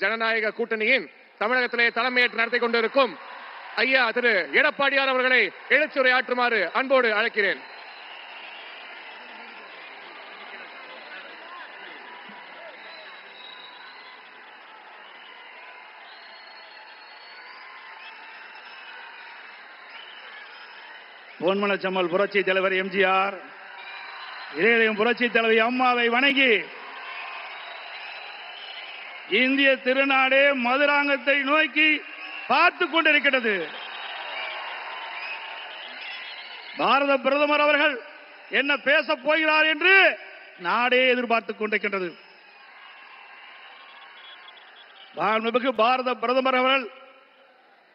ஜனநாயக கூட்டணியின் தமிழகத்திலே தலைமையேற்று நடத்தி கொண்டிருக்கும் ஐயா திரு எடப்பாடியார் அவர்களை எழுச்சுரையாற்றுமாறு அன்போடு அழைக்கிறேன். பொன்மனச்சம்மல் புரட்சி தலைவர் எம்ஜிஆர், இதயம் புரட்சி தலைவி அம்மாவை வணங்கி இந்திய திருநாடே மதுராங்கத்தை நோக்கி பார்த்து கொண்டிருக்கிறது. பாரத பிரதமர் அவர்கள் என்ன பேச போகிறார் என்று நாடே எதிர்பார்த்துக் கொண்டிருக்கின்றது. பாரத பிரதமர் அவர்கள்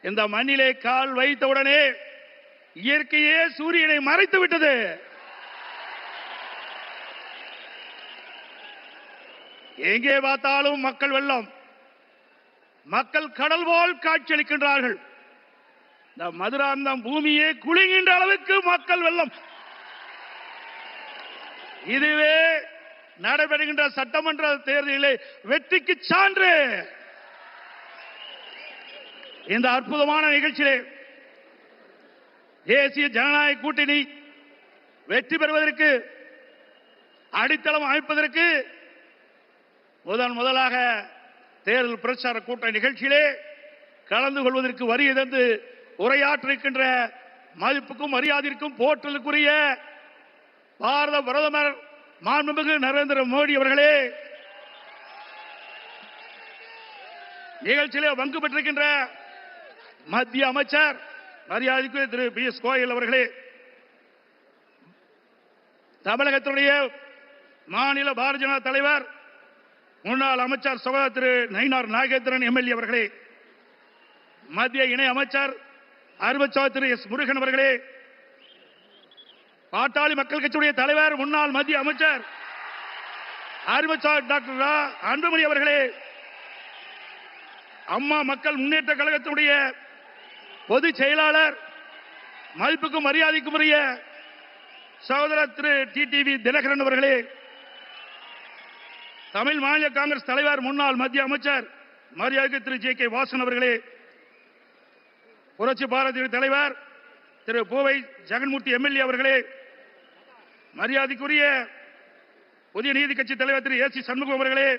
இந்த மண்ணிலே கால் வைத்தவுடனே இயற்கையே சூரியனை மறைத்து விட்டது. எங்கே பார்த்தாலும் மக்கள் வெள்ளம், மக்கள் கடல் போல் காட்சியளிக்கின்றார்கள். இந்த மதுராந்தம் பூமியே குலுங்குகின்ற அளவுக்கு மக்கள் வெள்ளம். இதுவே நடைபெறுகின்ற சட்டமன்ற தேர்தலிலே வெற்றிக்கு சான்று. இந்த அற்புதமான நிகழ்ச்சியிலே தேசிய ஜனநாயக கூட்டணி வெற்றி பெறுவதற்கு அடித்தளம் அமைப்பதற்கு முதலாக தேர்தல் பிரச்சார கூட்ட நிகழ்ச்சியிலே கலந்து கொள்வதற்கு வருகை தந்து உரையாற்றிருக்கின்ற மதிப்புக்கும் மரியாதைக்கும் போற்றலுக்குரிய பாரத பிரதமர் மாண்புமிகு நரேந்திர மோடி அவர்களே, நிகழ்ச்சியிலே பங்கு பெற்றிருக்கின்ற மத்திய அமைச்சர் மரியாதைக்குரிய திரு பி.எஸ். கோயல் அவர்களே, தமிழகத்தினுடைய மாநில பாரதிய ஜனதா தலைவர் முன்னாள் அமைச்சர் சகோதரர் திரு நயினார் நாகேந்திரன் எம்எல்ஏ அவர்களே, மத்திய இணை அமைச்சர் அறிவுச்சார் திரு எஸ். முருகன் அவர்களே, பாட்டாளி மக்கள் கட்சியுடைய தலைவர் முன்னாள் மத்திய அமைச்சர் அறிவுச்சார் டாக்டர் அன்புமணி அவர்களே, அம்மா மக்கள் முன்னேற்ற கழகத்தினுடைய பொதுச் செயலாளர் மதிப்புக்கும் மரியாதைக்கும் உரிய சகோதரர் திரு டிடிவி தினகரன் அவர்களே, தமிழ் மாநில காங்கிரஸ் தலைவர் முன்னாள் மத்திய அமைச்சர் மரியாதைக்கு திரு ஜே.கே. வாசன் அவர்களே, புரட்சி பாரதிய தலைவர் திரு பூவை ஜெகன்மூர்த்தி எம்எல்ஏ அவர்களே, மரியாதைக்குரிய புதிய நீதி கட்சி தலைவர் திரு ஏ.சி. சண்முகம் அவர்களே,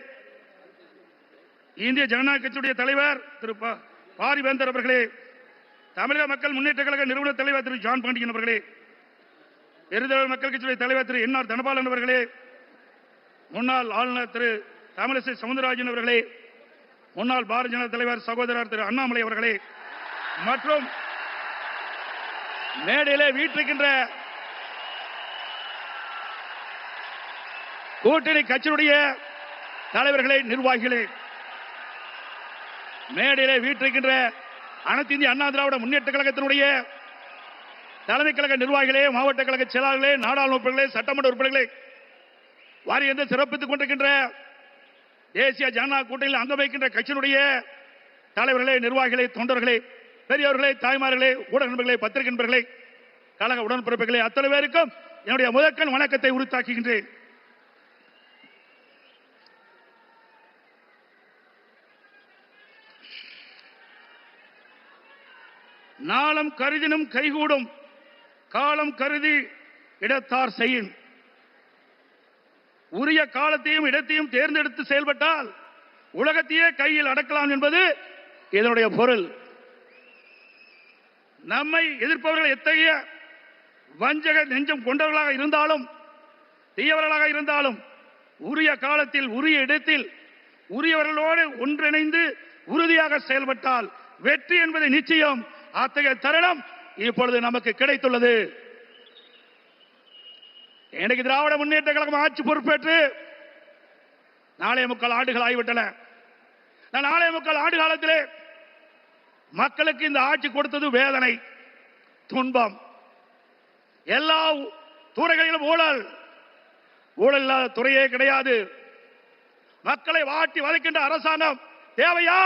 இந்திய ஜனநாயக கட்சியுடைய தலைவர் திரு பாரிவேந்தர் அவர்களே, தமிழக மக்கள் முன்னேற்ற கழக நிறுவன தலைவர் திரு ஜான் பாண்டியன் அவர்களே, எருதல் மக்கள் கட்சியுடைய தலைவர் திரு என்.ஆர். தனபாலன் அவர்களே, முன்னாள் ஆளுநர் திரு தமிழிசை சவுந்தரராஜன் அவர்களே, முன்னாள் பாரதிய ஜனதா தலைவர் சகோதரர் திரு அண்ணாமலை அவர்களே, மற்றும் மேடையிலே வீட்டிருக்கின்ற கூட்டணி கட்சியுடைய தலைவர்களே, நிர்வாகிகளே, மேடையிலே வீட்டிருக்கின்ற அனைத்து இந்திய அண்ணா திராவிட முன்னேற்ற கழகத்தினுடைய தலைமை கழக நிர்வாகிகளே, மாவட்ட கழக செயலாளர்களே, நாடாளுமன்ற உறுப்பினர்களே, சட்டமன்ற உறுப்பினர்களே, வாரி சிறப்பித்துக் கொண்டிருக்கின்ற தேசிய ஜனநாயக கூட்டணியில் அங்கம் வைக்கின்ற கட்சியினுடைய தலைவர்களே, நிர்வாகிகளே, தொண்டர்களே, பெரியவர்களே, தாய்மார்களே, ஊடக நண்பர்களே, பத்திரிகை நண்பர்களே, கழக உடன்பிறப்புகளே, அத்தனை பேருக்கும் என்னுடைய முதற்கண் வணக்கத்தை உரித்தாக்குகின்றேன். நாளம் கருதினும் கைகூடும், காலம் கருதி இடத்தார் செய்யும். உரிய காலத்தையும் இடத்தையும் தேர்ந்தெடுத்து செயல்பட்டால் உலகத்தையே கையில் அடக்கலாம் என்பது இதனுடைய பொருள். நம்மை எதிர்ப்பவர்கள் எத்தகைய வஞ்சக நெஞ்சம் கொண்டவர்களாக இருந்தாலும், தீயவர்களாக இருந்தாலும், உரிய காலத்தில் உரிய இடத்தில் உரியவர்களோடு ஒன்றிணைந்து உறுதியாக செயல்பட்டால் வெற்றி என்பது நிச்சயம். அத்தகைய தருணம் இப்பொழுது நமக்கு கிடைத்துள்ளது. எனக்கு திராவிட முன்னேற்ற கழகம் ஆட்சி பொறுப்பேற்று 4.25 ஆண்டுகள் ஆகிவிட்டன. 4.25 ஆண்டு காலத்திலே மக்களுக்கு இந்த ஆட்சி கொடுத்தது வேதனை, துன்பம். எல்லா துறைகளிலும் ஊழல், ஊழல் இல்லாத துறையே கிடையாது. மக்களை வாட்டி வதைக்கின்ற அரசாங்கம் தேவையா?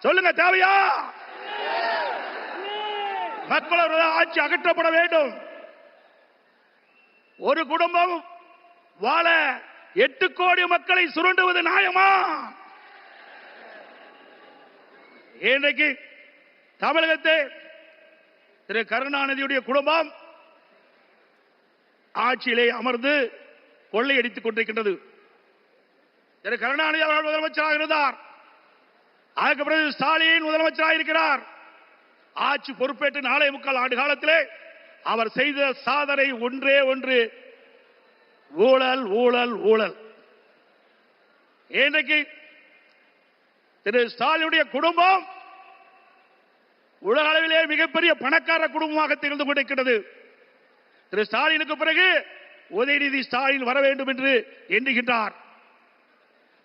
சொல்லுங்க, தேவையா? மக்களோட ஆட்சி அகற்றப்பட வேண்டும். ஒரு குடும்பம் வாழ 8 கோடி மக்களை சுரண்டுவது நியாயமா? இன்றைக்கு தமிழகத்தை திரு கருணாநிதியுடைய குடும்பம் ஆட்சியிலே அமர்ந்து கொள்ளையடித்துக் கொண்டிருக்கின்றது. திரு கருணாநிதி அவர்கள் முதலமைச்சராக இருந்தார். அதற்கு பிறகு ஸ்டாலின் முதலமைச்சராக இருக்கிறார். ஆட்சி பொறுப்பேற்று 4.25 ஆண்டு காலத்திலே அவர் செய்த சாதனை ஒன்றே ஒன்று, ஊழல் ஊழல் ஊழல். இன்றைக்கு திரு ஸ்டாலினுடைய குடும்பம் உலக அளவிலே மிகப்பெரிய பணக்கார குடும்பமாக திகழ்ந்து கொண்டிருக்கிறது. திரு ஸ்டாலினுக்கு பிறகு உதயநிதி ஸ்டாலின் வர வேண்டும் என்று எண்ணுகின்றார்.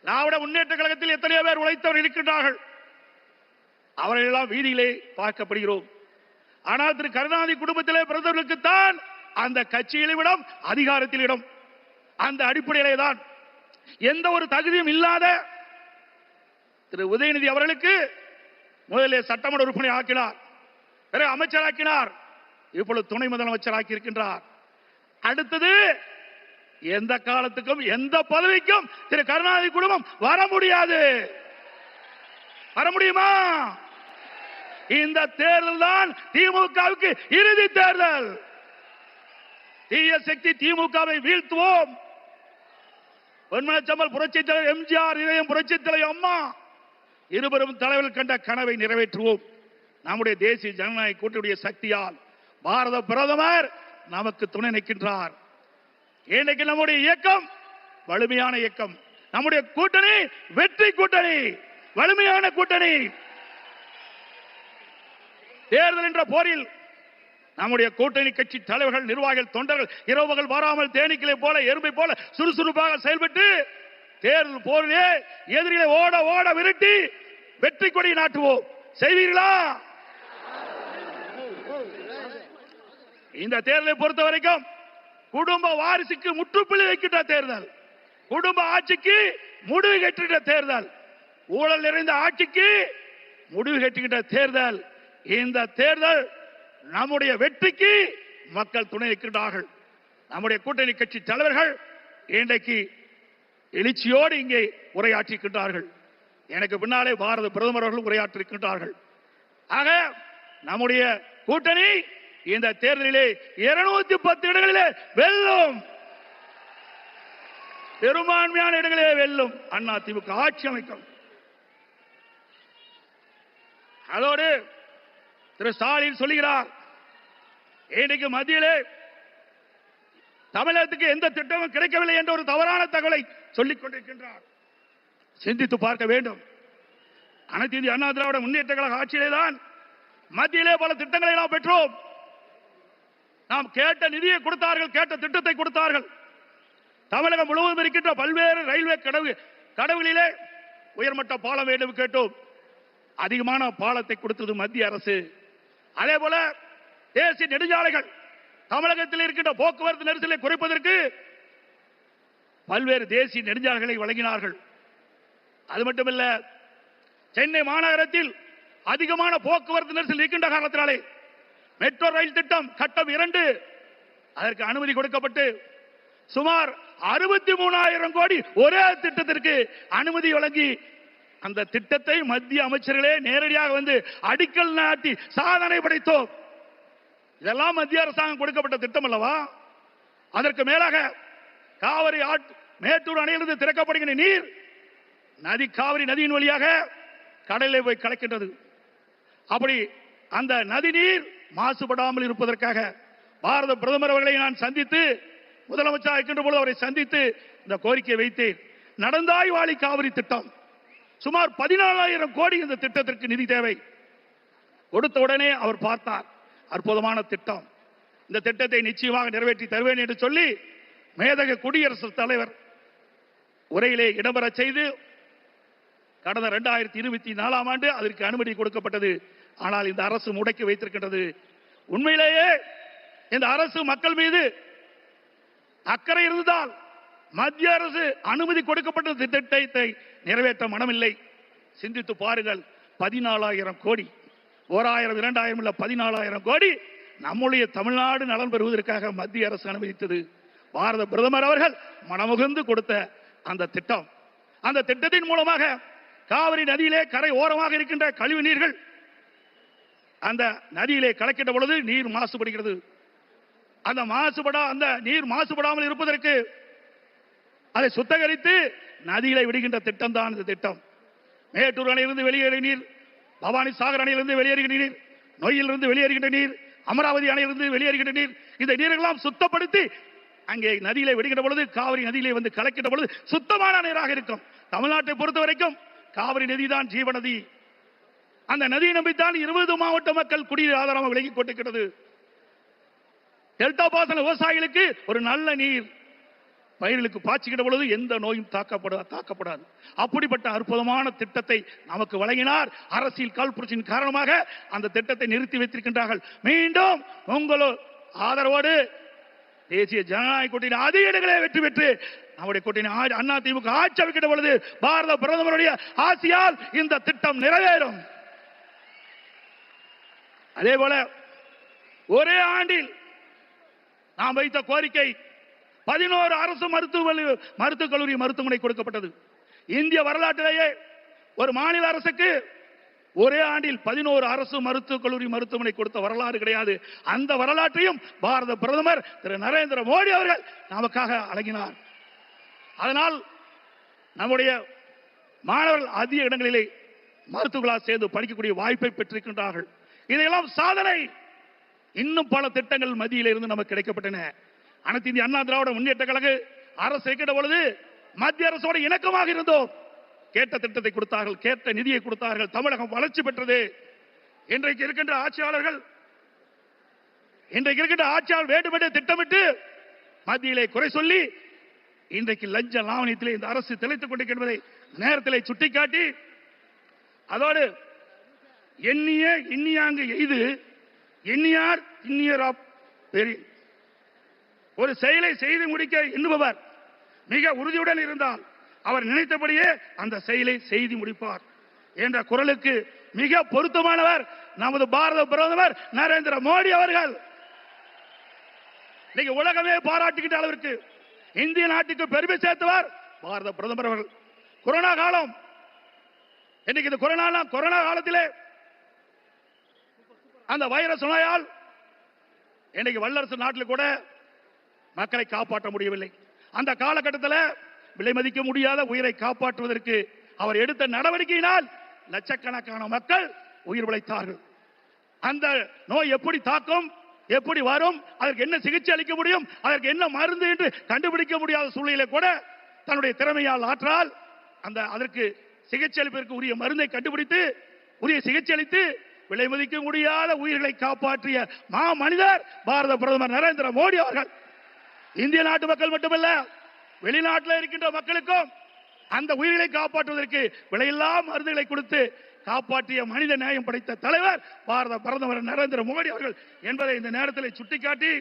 திராவிட முன்னேற்ற கழகத்தில் எத்தனையோ பேர் உழைத்தவர் இருக்கின்றார்கள். அவர்கள் எல்லாம் வீதியிலே பார்க்கப்படுகிறோம். ஆனால் திரு கருணாநிதி குடும்பத்திலே பிறந்தவர்களுக்குத்தான் அந்த கட்சியில் இடம், அதிகாரத்தில் இடம். அந்த அடிப்படையிலே தான் எந்த ஒரு தகுதியும் இல்லாத திரு உதயநிதி அவர்களுக்கு முதலில் சட்டமன்ற உறுப்பினர் ஆக்கினார், பிறகு அமைச்சராக்கினார், இப்பொழுது துணை முதலமைச்சராக்கி இருக்கின்றார். அடுத்தது எந்த காலத்துக்கும் எந்த பதவிக்கும் திரு கருணாநிதி குடும்பம் வர முடியாது. வர முடியுமா? இந்த தேர்தல் தான் திமுகவுக்கு இறுதி தேர்தல். தீய சக்தி திமுகவை வீழ்த்துவோம். பொன்மனச்சம்பல் புரட்சித் தலைவர் எம்ஜிஆர், இதயம் புரட்சித் தலைவர் அம்மா இருவரும் தலைவர்கள் கண்ட கனவை நிறைவேற்றுவோம். நம்முடைய தேசிய ஜனநாயக கூட்டணியுடைய சக்தியால் பாரத பிரதமர் நமக்கு துணை நிற்கின்றார். இன்றைக்கு நம்முடைய இயக்கம் வலிமையான இயக்கம். நம்முடைய கூட்டணி வெற்றி கூட்டணி, வலிமையான கூட்டணி. தேர்தல் என்ற போரில் நம்முடைய கூட்டணி கட்சி தலைவர்கள், நிர்வாகிகள், தொண்டர்கள் இரவுகள் வராமல் தேனீக்களை போல, எறும்பை போல சுறுசுறுப்பாக செயல்பட்டு தேர்தல் போரிலே எதிரிகளை ஓட ஓட விரட்டி வெற்றி கொடி நாட்டுவோம். செய்வீர்களா? இந்த தேர்தலை பொறுத்த வரைக்கும் குடும்ப வாரிசுக்கு முற்றுப்புள்ளி வைக்கின்ற தேர்தல், குடும்ப ஆட்சிக்கு முடிவு கட்டுகின்ற தேர்தல், ஊழல் நிறைந்த ஆட்சிக்கு முடிவு கட்டுகின்ற தேர்தல். இந்த தேர்தல் நம்முடைய வெற்றிக்கு மக்கள் துணை நிற்கின்றார்கள். நம்முடைய கூட்டணி கட்சி தலைவர்கள் இன்றைக்கு எழுச்சியோடு இங்கே உரையாற்றிருக்கின்றார்கள். எனக்கு பின்னாலே பாரத பிரதமர் அவர்கள் உரையாற்றிருக்கின்றார்கள். ஆக நம்முடைய கூட்டணி இந்த தேர்தலிலே 210 இடங்களிலே வெல்லும், பெரும்பான்மையான இடங்களிலே வெல்லும். அண்ணா திமுக ஆட்சி அமைக்கும். அதோடு திரு ஸ்டாலின் சொல்லுகிறார், இன்றைக்கு மத்தியிலே தமிழகத்துக்கு எந்த திட்டமும் கிடைக்கவில்லை என்ற ஒரு தவறான தகவலை சொல்லிக் கொண்டிருக்கின்றார். சிந்தித்து பார்க்க வேண்டும். அனைத்து இந்திய அண்ணா திராவிட முன்னேற்ற கழக ஆட்சியிலே தான் மத்தியிலே பல திட்டங்களை நாம் பெற்றோம். நாம் கேட்ட நிதியை கொடுத்தார்கள், கேட்ட திட்டத்தை கொடுத்தார்கள். தமிழகம் முழுவதும் இருக்கின்ற பல்வேறு ரயில்வே கடவுகளிலே உயர்மட்ட பாலம் வேண்டும் கேட்டோம். அதிகமான பாலத்தை கொடுத்தது மத்திய அரசு. அதே போல தேசிய நெடுஞ்சாலைகள், தமிழகத்தில் இருக்கின்ற போக்குவரத்து நெரிசலை குறைப்பதற்கு பல்வேறு தேசிய நெடுஞ்சாலைகளை வழங்கினார்கள். அது மட்டுமல்ல, சென்னை மாநகரத்தில் அதிகமான போக்குவரத்து நெரிசல் இருக்கின்ற காரணத்தினாலே மெட்ரோ ரயில் திட்டம் கட்டம் 2 அதற்கு அனுமதி கொடுக்கப்பட்டு சுமார் 63,000 கோடி ஒரே திட்டத்திற்கு அனுமதி வழங்கி அந்த திட்டத்தை மத்திய அமைச்சர்களே நேரடியாக வந்து அடிக்கல் நாட்டி சாதனை படைத்தோம். இதெல்லாம் மத்திய அரசாங்கம் கொடுக்கப்பட்ட திட்டம் அல்லவா? அதற்கு மேலாக காவிரி மேட்டூர் அணையிலிருந்து திறக்கப்படுகின்ற நீர் காவிரி நதியின் வழியாக கடலில் போய் கலக்கின்றது. அப்படி அந்த நதி நீர் மாசுபடாமல் இருப்பதற்காக பாரத பிரதமர் அவர்களை நான் சந்தித்து, முதலமைச்சர் இருக்கின்ற போது அவரை சந்தித்து இந்த கோரிக்கையை வைத்தேன். நடந்தாய் வாழி காவிரி திட்டம் சுமார் 14,000 கோடி இந்த திட்டத்திற்கு நிதி தேவை. கொடுத்த உடனே அவர் பார்த்தார், அற்புதமான திட்டம், இந்த திட்டத்தை நிச்சயமாக நிறைவேற்றி தருவேன் என்று சொல்லி மேதக குடியரசுத் தலைவர் உரையிலே இடம்பெற செய்து கடந்த 2024 ஆண்டு அதற்கு அனுமதி கொடுக்கப்பட்டது. ஆனால் இந்த அரசு முடக்கி வைத்திருக்கின்றது. உண்மையிலேயே இந்த அரசு மக்கள் மீது அக்கறை இருந்தால் மத்திய அரசு அனுமதி கொடுக்கப்பட்ட திட்டத்தை நிறைவேற்ற மனமில்லை. சிந்தித்து பாருங்கள், 14,000 கோடி, 1,000 2,000 இல்ல 14,000 கோடி நம்முடைய தமிழ்நாடு நலன் பெறுவதற்காக மத்திய அரசு அனுமதித்தது. பாரத பிரதமர் அவர்கள் மனமுகந்து கொடுத்த அந்த திட்டம், அந்த திட்டத்தின் மூலமாக காவிரி நதியிலே கரை ஓரமாக இருக்கின்ற கழிவு நீர்கள் அந்த நதியிலே கலக்கின்ற பொழுது நீர் மாசுபடுகிறது. அந்த நீர் மாசுபடாமல் இருப்பதற்கு அதை சுத்தகரித்து நதியிலே விடுகின்ற திட்டம் தான் இந்த திட்டம். மேட்டூர் அணையிலிருந்து வெளியேறிய நீர், பவானி சாகர் அணையிலிருந்து வெளியேறுகின்ற நீர், நொய்யிலிருந்து வெளியேறுகின்ற நீர், அமராவதி அணையிலிருந்து வெளியேறுகின்ற நீர், இந்த நீரெல்லாம் சுத்தப்படுத்தி அங்கே நதியிலே விடுகின்ற பொழுது காவிரி நதியிலே வந்து கலக்கின்ற பொழுது சுத்தமான நீராக இருக்கும். தமிழ்நாட்டை பொறுத்த வரைக்கும் காவிரி நதிதான் ஜீவநதி. அந்த நதியை நம்பித்தான் 20 மாவட்ட மக்கள் குடிநீர் ஆதாரமாக விலகிக் கொண்டிருக்கிறது. டெல்டா பாசன விவசாயிகளுக்கு ஒரு நல்ல நீர் பயிர்களுக்கு பாய்ச்சுகின்ற பொழுது எந்த நோயும் தாக்கப்படாது. அப்படிப்பட்ட அற்புதமான திட்டத்தை நமக்கு வழங்கினார். அரசியல் காழ்ப்புணர்ச்சியின் காரணமாக அந்த திட்டத்தை நிறுத்தி வைத்திருக்கின்றார்கள். மீண்டும் உங்களோட ஆதரவோடு தேசிய ஜனநாயக கூட்டணி அதிக இடங்களே வெற்றி பெற்று நம்முடைய கூட்டணி அண்ணா திமுக ஆட்சி அமைக்கின்ற பொழுது பாரத பிரதமருடைய ஆசியால் இந்த திட்டம் நிறைவேறும். அதே போல ஒரே ஆண்டில் நாம் வைத்த கோரிக்கை 11 அரசு மருத்துவக் கல்லூரி மருத்துவமனை கொடுக்கப்பட்டது. இந்திய வரலாற்றிலேயே ஒரு மாநில அரசுக்கு ஒரே ஆண்டில் 11 அரசு மருத்துவக் கல்லூரி மருத்துவமனை கொடுத்த வரலாறு கிடையாது. அந்த வரலாற்றையும் பாரத பிரதமர் திரு நரேந்திர மோடி அவர்கள் நமக்காக வழங்கினார். அதனால் நம்முடைய மாணவர்கள் அதிக இடங்களிலே மருத்துவர்களாக சேர்ந்து படிக்கக்கூடிய வாய்ப்பை பெற்றிருக்கின்றார்கள். இதையெல்லாம் சாதனை. இன்னும் பல திட்டங்கள் மத்தியில் இருந்து நமக்கு கிடைக்கப்பட்டன. அனைத்து இந்திய அண்ணா திராவிட முன்னேற்ற கழக அரசு இருக்கின்ற பொழுது மத்திய அரசோடு இணக்கமாக இருந்தோம். கேட்ட திட்டத்தை கொடுத்தார்கள், கேட்ட நிதியை கொடுத்தார்கள். தமிழகம் வளர்ச்சி பெற்றது. இன்றைக்கு இருக்கின்ற ஆட்சியாளர்கள் வேண்டுமென்றே திட்டமிட்டு மத்தியிலே குறை சொல்லி இன்றைக்கு லஞ்ச லாவணியத்திலே இந்த அரசு திளைத்துக் கொண்டிருக்கின்றதை நேரத்திலே சுட்டிக்காட்டி அதோடு எண்ணிய இன்னியாங்கு எய்து எண்ணியார் இன்னியர் ஒரு செயலை செய்து முடிக்க எண்ணுபவர் மிக உறுதியுடன் இருந்தால் அவர் நினைத்தபடியே அந்த செயலை செய்து முடிப்பார் என்ற குரலுக்கு மிக பொருத்தமானவர் நமது பாரத பிரதமர் நரேந்திர மோடி அவர்கள். இன்னைக்கு உலகமே பாராட்டுகின்ற அளவிற்கு இந்திய நாட்டுக்கு பெருமை சேர்த்தவர் பாரத பிரதமர் அவர்கள். கொரோனா காலம், இன்னைக்கு இந்த கொரோனா காலத்திலே அந்த வைரஸ் நோயால் இன்னைக்கு வல்லரசு நாட்டில் கூட மக்களை காப்பாற்ற முடியவில்லை. அந்த காலகட்டத்தில் விலை மதிக்க முடியாத உயிரை காப்பாற்றுவதற்கு அவர் எடுத்த நடவடிக்கையினால் லட்சக்கணக்கான மக்கள் உயிர் பிழைத்தார்கள். அந்த நோய் எப்படி தாக்கும், எப்படி வரும், அதற்கு என்ன சிகிச்சை அளிக்க முடியும், அதற்கு என்ன மருந்து என்று கண்டுபிடிக்க முடியாத சூழ்நிலை கூட தன்னுடைய திறமையால் ஆற்றால் அதற்கு சிகிச்சை அளிப்பதற்கு உரிய மருந்தை கண்டுபிடித்து உரிய சிகிச்சை அளித்து விலை மதிக்க முடியாத உயிர்களை காப்பாற்றிய மா மனிதர் பாரத பிரதமர் நரேந்திர மோடி அவர்கள். இந்திய நாட்டு மக்கள் மட்டுமல்ல, வெளிநாட்டில் இருக்கின்ற மக்களுக்கும் அந்த உயிர்களை காப்பாற்றுவதற்கு விலையில்லா மருந்துகளை கொடுத்து காப்பாற்றிய மனித நேயம் படைத்த தலைவர் பாரத பிரதமர் நரேந்திர மோடி அவர்கள் என்பதை இந்த நேரத்தில் சுட்டிக்காட்டி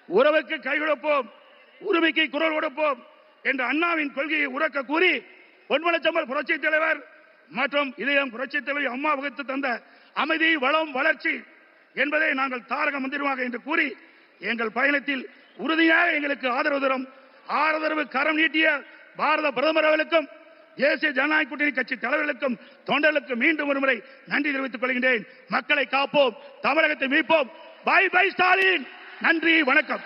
உறவுக்கு கை கொடுப்போம், உரிமைக்கு குரல் கொடுப்போம் என்ற அண்ணாவின் கொள்கையை உறக்க கூறி பொன்மனச்சம்பல் புரட்சி தலைவர் மற்றும் இதயம் புரட்சி தலைவர் அம்மா வகுத்து தந்த அமைதி, வளம், வளர்ச்சி என்பதை நாங்கள் தாரக மந்திரமாக என்று கூறி எங்கள் பயணத்தில் உறுதியாக எங்களுக்கு ஆதரவு கரம் நீட்டிய பாரத பிரதமர் அவர்களுக்கும் தேசிய ஜனநாயக கூட்டணி கட்சி தலைவர்களுக்கும் தொண்டர்களுக்கும் மீண்டும் ஒருமுறை நன்றி தெரிவித்துக் கொள்கின்றேன். மக்களை காப்போம், தமிழகத்தை மீட்போம். By by Stalin. நன்றி, வணக்கம்.